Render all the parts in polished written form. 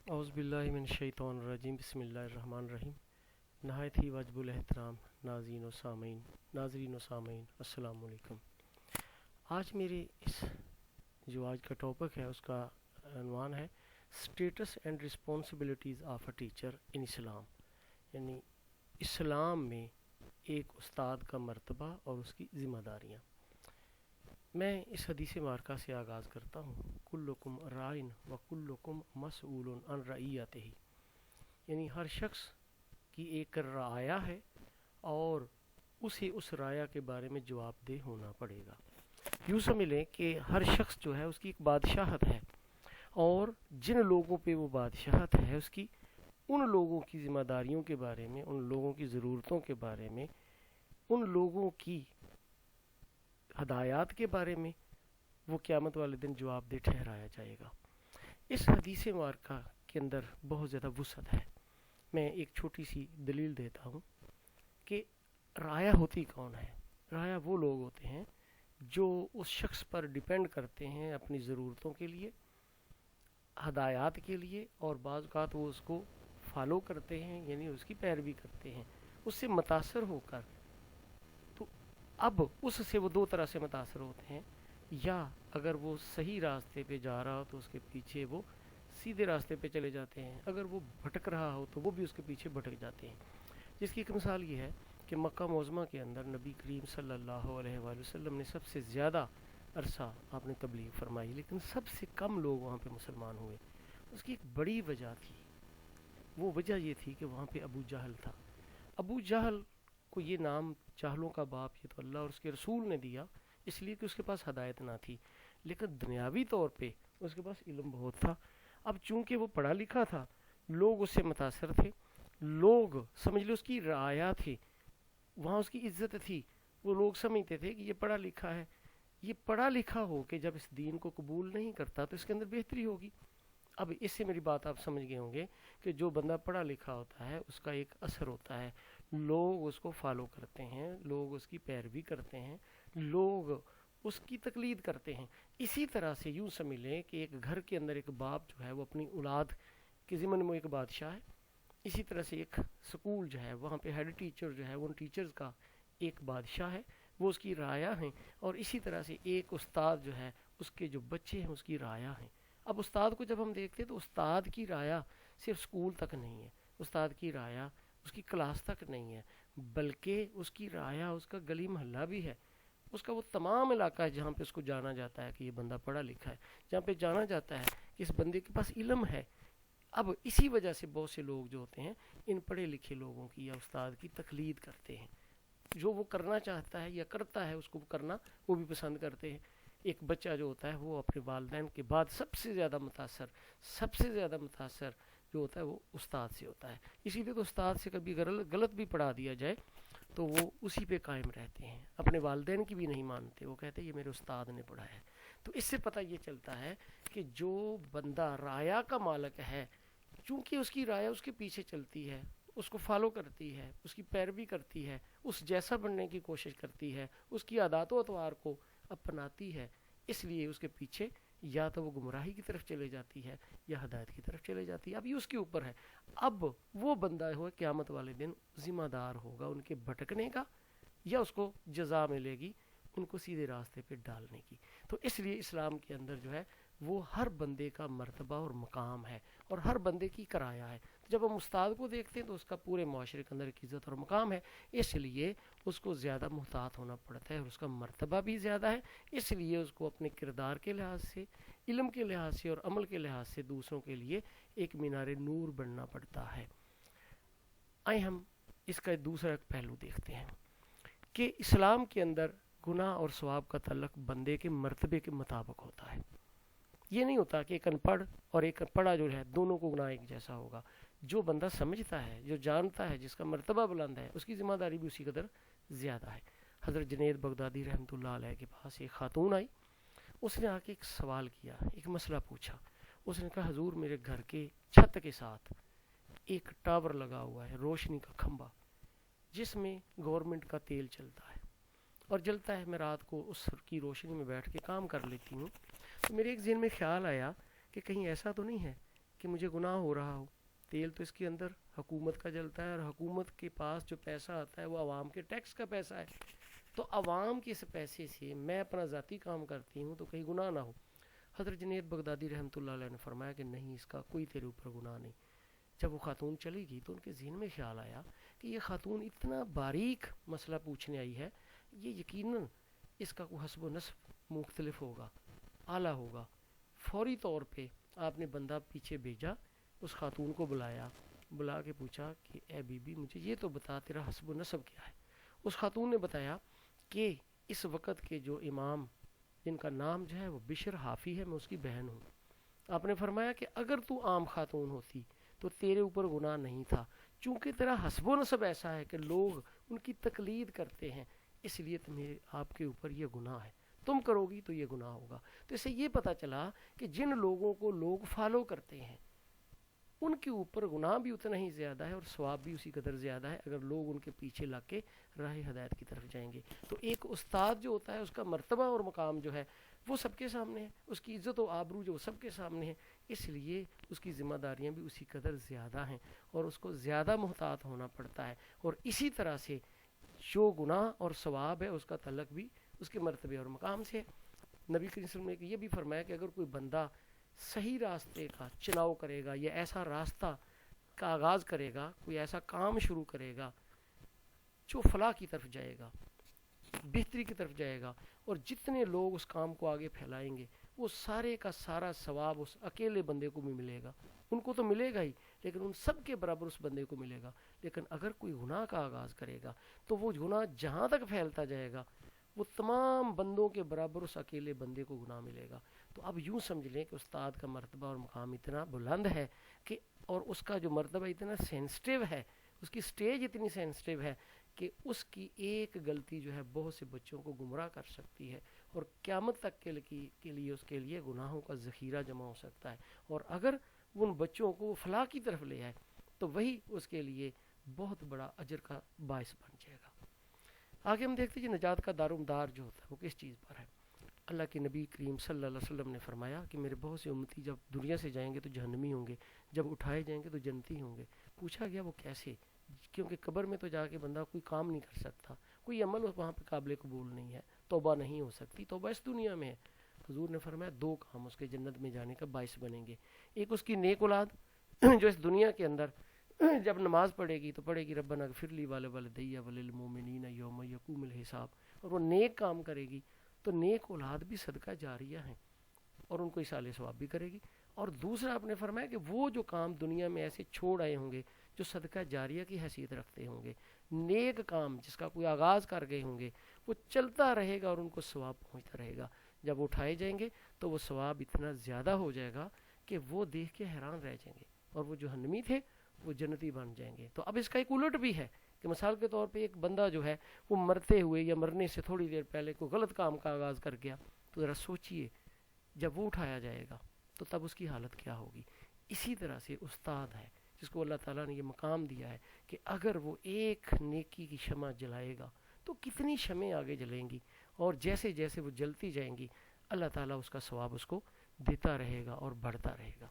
اعوذ باللہ من الشیطان الرجیم بسم اللہ الرحمن الرحیم۔ نہایت ہی واجب الاحترام ناظرین و سامعین السلام علیکم۔ آج میرے جو آج کا ٹاپک ہے اس کا عنوان ہے status and responsibilities of a teacher in Islam, یعنی اسلام میں ایک استاد کا مرتبہ اور اس کی ذمہ داریاں۔ میں اس حدیث مبارکہ سے آغاز کرتا ہوں، کلکم رائن و کلکم مسئول عن رعیتہ، یعنی ہر شخص کی ایک رعایا ہے اور اسے اس رعایا کے بارے میں جواب دہ ہونا پڑے گا۔ یوں سمجھ لیں کہ ہر شخص جو ہے اس کی ایک بادشاہت ہے، اور جن لوگوں پہ وہ بادشاہت ہے اس کی ان لوگوں کی ذمہ داریوں کے بارے میں، ان لوگوں کی ضرورتوں کے بارے میں، ان لوگوں کی ہدایات کے بارے میں وہ قیامت والے دن جواب دہ ٹھہرایا جائے گا۔ اس حدیث مبارکہ کے اندر بہت زیادہ وسعت ہے۔ میں ایک چھوٹی سی دلیل دیتا ہوں کہ رعایا ہوتی کون ہے۔ رعایا وہ لوگ ہوتے ہیں جو اس شخص پر ڈیپینڈ کرتے ہیں اپنی ضرورتوں کے لیے، ہدایات کے لیے، اور بعض اوقات وہ اس کو فالو کرتے ہیں، یعنی اس کی پیروی کرتے ہیں اس سے متاثر ہو کر۔ تو اب اس سے وہ دو طرح سے متاثر ہوتے ہیں، یا اگر وہ صحیح راستے پہ جا رہا ہو تو اس کے پیچھے وہ سیدھے راستے پہ چلے جاتے ہیں، اگر وہ بھٹک رہا ہو تو وہ بھی اس کے پیچھے بھٹک جاتے ہیں۔ جس کی ایک مثال یہ ہے کہ مکہ معظمہ کے اندر نبی کریم صلی اللہ علیہ وآلہ وسلم نے سب سے زیادہ عرصہ آپ نے تبلیغ فرمائی، لیکن سب سے کم لوگ وہاں پہ مسلمان ہوئے۔ اس کی ایک بڑی وجہ تھی، وہ وجہ یہ تھی کہ وہاں پہ ابو جہل تھا۔ ابو جہل کو یہ نام جہلوں کا باپ یہ تو اللہ اور اس کے رسول نے دیا، اس لیے کہ اس کے پاس ہدایت نہ تھی، لیکن دنیاوی طور پہ اس کے پاس علم بہت تھا۔ اب چونکہ وہ پڑھا لکھا تھا، لوگ اس سے متاثر تھے، لوگ سمجھ لو اس کی رعایا تھی، وہاں اس کی عزت تھی، وہ لوگ سمجھتے تھے کہ یہ پڑھا لکھا ہے، یہ پڑھا لکھا ہو کہ جب اس دین کو قبول نہیں کرتا تو اس کے اندر بہتری ہوگی۔ اب اس سے میری بات آپ سمجھ گئے ہوں گے کہ جو بندہ پڑھا لکھا ہوتا ہے اس کا ایک اثر ہوتا ہے، لوگ اس کو فالو کرتے ہیں، لوگ اس کی پیروی کرتے ہیں، لوگ اس کی تقلید کرتے ہیں۔ اسی طرح سے یوں سمجھ لیں کہ ایک گھر کے اندر ایک باپ جو ہے وہ اپنی اولاد کے ضمن میں ایک بادشاہ ہے، اسی طرح سے ایک سکول جو ہے وہاں پہ ہیڈ ٹیچر جو ہے وہ ان ٹیچرز کا ایک بادشاہ ہے، وہ اس کی رعایا ہیں، اور اسی طرح سے ایک استاد جو ہے اس کے جو بچے ہیں اس کی رعایا ہیں۔ اب استاد کو جب ہم دیکھتے تو استاد کی رعایا صرف سکول تک نہیں ہے، استاد کی رعایا اس کی کلاس تک نہیں ہے، بلکہ اس کی رعایا اس کا گلی محلہ بھی ہے، اس کا وہ تمام علاقہ ہے جہاں پہ اس کو جانا جاتا ہے کہ یہ بندہ پڑھا لکھا ہے، جہاں پہ جانا جاتا ہے کہ اس بندے کے پاس علم ہے۔ اب اسی وجہ سے بہت سے لوگ جو ہوتے ہیں ان پڑھے لکھے لوگوں کی یا استاد کی تقلید کرتے ہیں، جو وہ کرنا چاہتا ہے یا کرتا ہے اس کو کرنا وہ بھی پسند کرتے ہیں۔ ایک بچہ جو ہوتا ہے وہ اپنے والدین کے بعد سب سے زیادہ متاثر جو ہوتا ہے وہ استاد سے ہوتا ہے، اسی لیے تو استاد سے کبھی غلط بھی پڑھا دیا جائے تو وہ اسی پہ قائم رہتے ہیں، اپنے والدین کی بھی نہیں مانتے، وہ کہتے ہیں یہ میرے استاد نے پڑھایا ہے۔ تو اس سے پتہ یہ چلتا ہے کہ جو بندہ رعایا کا مالک ہے، چونکہ اس کی رعایا اس کے پیچھے چلتی ہے، اس کو فالو کرتی ہے، اس کی پیروی کرتی ہے، اس جیسا بننے کی کوشش کرتی ہے، اس کی عادات و اطوار کو اپناتی ہے، اس لیے اس کے پیچھے یا تو وہ گمراہی کی طرف چلے جاتی ہے یا ہدایت کی طرف چلے جاتی ہے۔ اب یہ اس کے اوپر ہے، اب وہ بندہ ہو قیامت والے دن ذمہ دار ہوگا ان کے بھٹکنے کا، یا اس کو جزا ملے گی ان کو سیدھے راستے پہ ڈالنے کی۔ تو اس لیے اسلام کے اندر جو ہے وہ ہر بندے کا مرتبہ اور مقام ہے، اور ہر بندے کی کرایا ہے۔ جب ہم استاد کو دیکھتے ہیں تو اس کا پورے معاشرے کے اندر ایک عزت اور مقام ہے، اس لیے اس کو زیادہ محتاط ہونا پڑتا ہے، اور اس کا مرتبہ بھی زیادہ ہے، اس لیے اس کو اپنے کردار کے لحاظ سے، علم کے لحاظ سے اور عمل کے لحاظ سے دوسروں کے لیے ایک مینار نور بننا پڑتا ہے۔ آئے ہم اس کا دوسرا ایک پہلو دیکھتے ہیں کہ اسلام کے اندر گناہ اور ثواب کا تعلق بندے کے مرتبے کے مطابق ہوتا ہے۔ یہ نہیں ہوتا کہ ایک ان پڑھ اور ایک پڑھا جو ہے دونوں کو گناہ ایک جیسا ہوگا۔ جو بندہ سمجھتا ہے، جو جانتا ہے، جس کا مرتبہ بلند ہے، اس کی ذمہ داری بھی اسی قدر زیادہ ہے۔ حضرت جنید بغدادی رحمۃ اللہ علیہ کے پاس ایک خاتون آئی، اس نے آ کے ایک سوال کیا، ایک مسئلہ پوچھا۔ اس نے کہا حضور میرے گھر کے چھت کے ساتھ ایک ٹاور لگا ہوا ہے، روشنی کا کھمبا، جس میں گورنمنٹ کا تیل چلتا ہے اور جلتا ہے، میں رات کو اس کی روشنی میں بیٹھ کے کام کر لیتی ہوں۔ تو میرے ایک ذہن میں خیال آیا کہ کہیں ایسا تو نہیں ہے کہ مجھے گناہ ہو رہا ہو. تیل تو اس کے اندر حکومت کا جلتا ہے، اور حکومت کے پاس جو پیسہ آتا ہے وہ عوام کے ٹیکس کا پیسہ ہے. تو عوام کے اس پیسے سے میں اپنا ذاتی کام کرتی ہوں تو کہیں گناہ نہ ہو. حضرت جنید بغدادی رحمۃ اللہ علیہ نے فرمایا کہ نہیں، اس کا کوئی تیرے اوپر گناہ نہیں. جب وہ خاتون چلی گئی تو ان کے ذہن میں خیال آیا کہ یہ خاتون اتنا باریک مسئلہ پوچھنے آئی ہے، یہ یقیناً اس کا کوئی حسب و نسب مختلف ہوگا، اعلیٰ ہوگا. فوری طور پہ آپ نے بندہ پیچھے بھیجا، اس خاتون کو بلا کے پوچھا کہ اے بی بی مجھے یہ تو بتا تیرا حسب و نسب کیا ہے. اس خاتون نے بتایا کہ اس وقت کے جو امام جن کا نام جو ہے وہ بشر حافی ہے، میں اس کی بہن ہوں. آپ نے فرمایا کہ اگر تو عام خاتون ہوتی تو تیرے اوپر گناہ نہیں تھا، چونکہ تیرا حسب و نسب ایسا ہے کہ لوگ ان کی تقلید کرتے ہیں، اس لیے تمہیں آپ کے اوپر یہ گناہ ہے، تم کرو گی تو یہ گناہ ہوگا. تو اس سے یہ پتہ چلا کہ جن لوگوں کو لوگ فالو کرتے ہیں ان کے اوپر گناہ بھی اتنا ہی زیادہ ہے اور ثواب بھی اسی قدر زیادہ ہے اگر لوگ ان کے پیچھے لگ کے راہ ہدایت کی طرف جائیں گے. تو ایک استاد جو ہوتا ہے اس کا مرتبہ اور مقام جو ہے وہ سب کے سامنے ہے، اس کی عزت و آبرو جو سب کے سامنے ہے، اس لیے اس کی ذمہ داریاں بھی اسی قدر زیادہ ہیں اور اس کو زیادہ محتاط ہونا پڑتا ہے. اور اسی طرح سے جو گناہ اور ثواب ہے اس کا تعلق بھی اس کے مرتبے اور مقام سے. نبی کریم صلی اللہ علیہ وسلم نے یہ بھی فرمایا کہ اگر کوئی بندہ صحیح راستے کا چناؤ کرے گا یا ایسا راستہ کا آغاز کرے گا، کوئی ایسا کام شروع کرے گا جو فلاح کی طرف جائے گا، بہتری کی طرف جائے گا، اور جتنے لوگ اس کام کو آگے پھیلائیں گے وہ سارے کا سارا ثواب اس اکیلے بندے کو بھی ملے گا. ان کو تو ملے گا ہی، لیکن ان سب کے برابر اس بندے کو ملے گا. لیکن اگر کوئی گناہ کا آغاز کرے گا تو وہ گناہ جہاں تک پھیلتا جائے گا وہ تمام بندوں کے برابر اس اکیلے بندے کو گناہ ملے گا. تو اب یوں سمجھ لیں کہ استاد کا مرتبہ اور مقام اتنا بلند ہے کہ اور اس کا جو مرتبہ اتنا سینسٹیو ہے، اس کی سٹیج اتنی سینسٹیو ہے کہ اس کی ایک غلطی جو ہے بہت سے بچوں کو گمراہ کر سکتی ہے اور قیامت تک کے لیے اس کے لیے گناہوں کا ذخیرہ جمع ہو سکتا ہے. اور اگر ان بچوں کو فلاح کی طرف لے آئے تو وہی اس کے لیے بہت بڑا اجر کا باعث بن جائے گا. آگے ہم دیکھتے ہیں نجات کا دارومدار جو ہوتا ہے وہ کس چیز پر ہے. اللہ کے نبی کریم صلی اللہ علیہ وسلم نے فرمایا کہ میرے بہت سے امتی جب دنیا سے جائیں گے تو جہنمی ہوں گے، جب اٹھائے جائیں گے تو جنتی ہوں گے. پوچھا گیا وہ کیسے؟ کیونکہ قبر میں تو جا کے بندہ کوئی کام نہیں کر سکتا، کوئی عمل وہاں پہ قابل قبول نہیں ہے، توبہ نہیں ہو سکتی، توبہ اس دنیا میں ہے. حضور نے فرمایا دو کام اس کے جنت میں جانے کا باعث بنیں گے. ایک اس کی نیک اولاد جو اس دنیا کے اندر جب نماز پڑھے گی تو پڑھے گی ربنا اغفر لی ولوالدی وللمؤمنین یوم یقوم الحساب، اور وہ نیک کام کرے گی تو نیک اولاد بھی صدقہ جاریہ ہیں اور ان کو ایصال ثواب بھی کرے گی. اور دوسرا آپ نے فرمایا کہ وہ جو کام دنیا میں ایسے چھوڑ آئے ہوں گے جو صدقہ جاریہ کی حیثیت رکھتے ہوں گے، نیک کام جس کا کوئی آغاز کر گئے ہوں گے، وہ چلتا رہے گا اور ان کو ثواب پہنچتا رہے گا. جب اٹھائے جائیں گے تو وہ ثواب اتنا زیادہ ہو جائے گا کہ وہ دیکھ کے حیران رہ جائیں گے، اور وہ جو جہنمی تھے وہ جنتی بن جائیں گے. تو اب اس کا ایک الٹ بھی ہے کہ مثال کے طور پہ ایک بندہ جو ہے وہ مرتے ہوئے یا مرنے سے تھوڑی دیر پہلے کوئی غلط کام کا آغاز کر گیا، تو ذرا سوچئے جب وہ اٹھایا جائے گا تو تب اس کی حالت کیا ہوگی. اسی طرح سے استاد ہے جس کو اللہ تعالیٰ نے یہ مقام دیا ہے کہ اگر وہ ایک نیکی کی شمع جلائے گا تو کتنی شمعیں آگے جلیں گی، اور جیسے جیسے وہ جلتی جائیں گی اللہ تعالیٰ اس کا ثواب اس کو دیتا رہے گا اور بڑھتا رہے گا.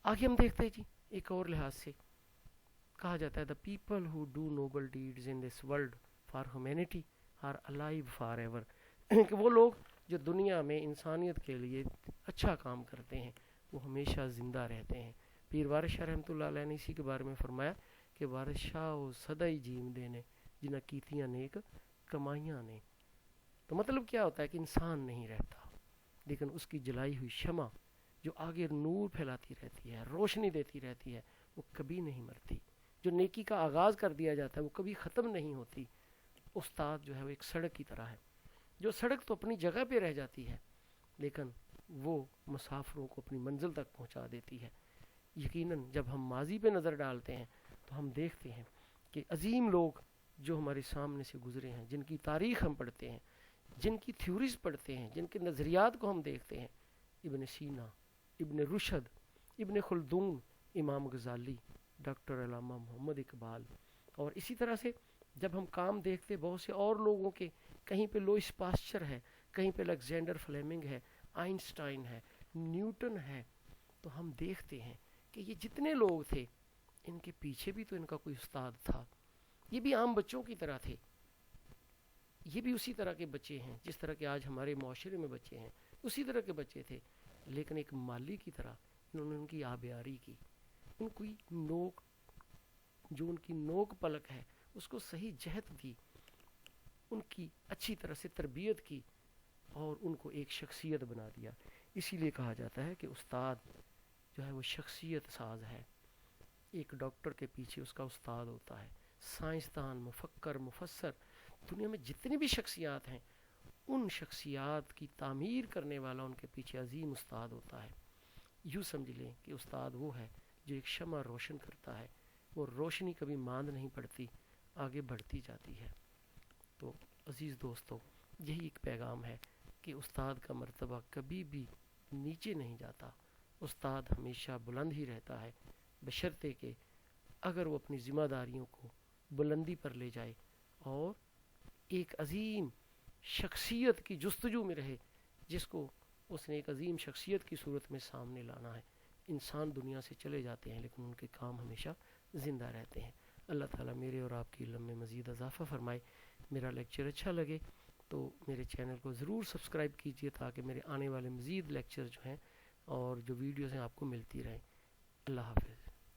آگے ہم دیکھتے ہیں جی ایک اور لحاظ سے کہا جاتا ہے the people who do noble deeds in this world for humanity are alive forever کہ وہ لوگ جو دنیا میں انسانیت کے لیے اچھا کام کرتے ہیں وہ ہمیشہ زندہ رہتے ہیں. پیر وارث شاہ رحمۃ اللہ علیہ نے اسی کے بارے میں فرمایا کہ وارث شاہ وہ سدائی جیم دینے جنہ کیتیاں نیک کمائیاں نے. تو مطلب کیا ہوتا ہے کہ انسان نہیں رہتا لیکن اس کی جلائی ہوئی شمع جو آگے نور پھیلاتی رہتی ہے، روشنی دیتی رہتی ہے، وہ کبھی نہیں مرتی. جو نیکی کا آغاز کر دیا جاتا ہے وہ کبھی ختم نہیں ہوتی. استاد جو ہے وہ ایک سڑک کی طرح ہے، جو سڑک تو اپنی جگہ پہ رہ جاتی ہے لیکن وہ مسافروں کو اپنی منزل تک پہنچا دیتی ہے. یقیناً جب ہم ماضی پہ نظر ڈالتے ہیں تو ہم دیکھتے ہیں کہ عظیم لوگ جو ہمارے سامنے سے گزرے ہیں، جن کی تاریخ ہم پڑھتے ہیں، جن کی تھیوریز پڑھتے ہیں، جن کے نظریات کو ہم دیکھتے ہیں، ابن سینا، ابن رشد، ابن خلدون، امام غزالی، ڈاکٹر علامہ محمد اقبال، اور اسی طرح سے جب ہم کام دیکھتے بہت سے اور لوگوں کے، کہیں پہ لوئس پاسچر ہے، کہیں پہ الیگزینڈر فلیمنگ ہے، آئنسٹائن ہے، نیوٹن ہے، تو ہم دیکھتے ہیں کہ یہ جتنے لوگ تھے ان کے پیچھے بھی تو ان کا کوئی استاد تھا. یہ بھی عام بچوں کی طرح تھے, یہ بھی اسی طرح کے بچے ہیں جس طرح کے آج ہمارے معاشرے میں بچے ہیں, اسی طرح کے بچے تھے, لیکن ایک مالی کی طرح انہوں نے ان کی آبیاری کی, ان کی نوک, جو ان کی نوک پلک ہے اس کو صحیح جہت دی, ان کی اچھی طرح سے تربیت کی اور ان کو ایک شخصیت بنا دیا. اسی لیے کہا جاتا ہے کہ استاد جو ہے وہ شخصیت ساز ہے. ایک ڈاکٹر کے پیچھے اس کا استاد ہوتا ہے, سائنسدان, مفکر, مفسر, دنیا میں جتنی بھی شخصیات ہیں ان شخصیات کی تعمیر کرنے والا ان کے پیچھے عظیم استاد ہوتا ہے. یوں سمجھ لیں کہ استاد وہ ہے جو ایک شمع روشن کرتا ہے, وہ روشنی کبھی ماند نہیں پڑتی, آگے بڑھتی جاتی ہے. تو عزیز دوستو, یہی ایک پیغام ہے کہ استاد کا مرتبہ کبھی بھی نیچے نہیں جاتا, استاد ہمیشہ بلند ہی رہتا ہے, بشرطے کہ اگر وہ اپنی ذمہ داریوں کو بلندی پر لے جائے اور ایک عظیم شخصیت کی جستجو میں رہے جس کو اس نے ایک عظیم شخصیت کی صورت میں سامنے لانا ہے. انسان دنیا سے چلے جاتے ہیں لیکن ان کے کام ہمیشہ زندہ رہتے ہیں. اللہ تعالیٰ میرے اور آپ کی علم میں مزید اضافہ فرمائے. میرا لیکچر اچھا لگے تو میرے چینل کو ضرور سبسکرائب کیجئے تاکہ میرے آنے والے مزید لیکچر جو ہیں اور جو ویڈیوز ہیں آپ کو ملتی رہیں. اللہ حافظ.